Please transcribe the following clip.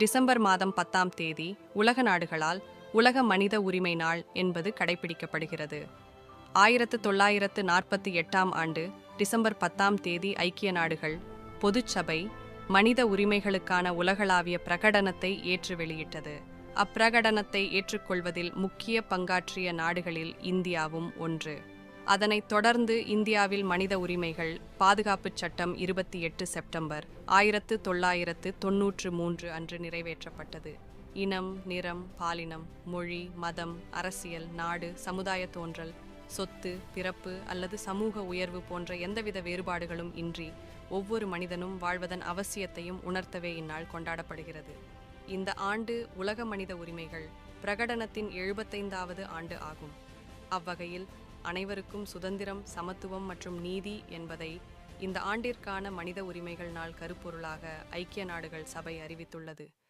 December மாதம் 10ஆம் தேதி உலக நாடுகளால் உலக மனித உரிமை நாள் என்பது கடைபிடிக்கப்படுகிறது. 1948ஆம் ஆண்டு டிசம்பர் 10ஆம் தேதி ஐக்கிய நாடுகள் பொதுச்சபை மனித உரிமைகளுக்கான உலகளாவிய பிரகடனத்தை ஏற்று வெளியிட்டது. அப்பிரகடனத்தை ஏற்றுக்கொள்வதில் முக்கிய பங்காற்றிய நாடுகளில் இந்தியாவும் ஒன்று. அதனைத் தொடர்ந்து இந்தியாவில் மனித உரிமைகள் பாதுகாப்புச் சட்டம் 28 செப்டம்பர் 1993 அன்று நிறைவேற்றப்பட்டது. இனம், நிறம், பாலினம், மொழி, மதம், அரசியல், நாடு, சமுதாய தோன்றல், சொத்து, பிறப்பு அல்லது சமூக உயர்வு போன்ற எந்தவித வேறுபாடுகளும் இன்றி ஒவ்வொரு மனிதனும் வாழ்வதன் அவசியத்தையும் உணர்த்தவே இந்நாள் கொண்டாடப்படுகிறது. இந்த ஆண்டு உலக மனித உரிமைகள் பிரகடனத்தின் 75வது ஆண்டு ஆகும். அவ்வகையில் அனைவருக்கும் சுதந்திரம், சமத்துவம் மற்றும் நீதி என்பதை இந்த ஆண்டிற்கான மனித உரிமைகள் நாள் கருப்பொருளாக ஐக்கிய நாடுகள் சபை அறிவித்துள்ளது.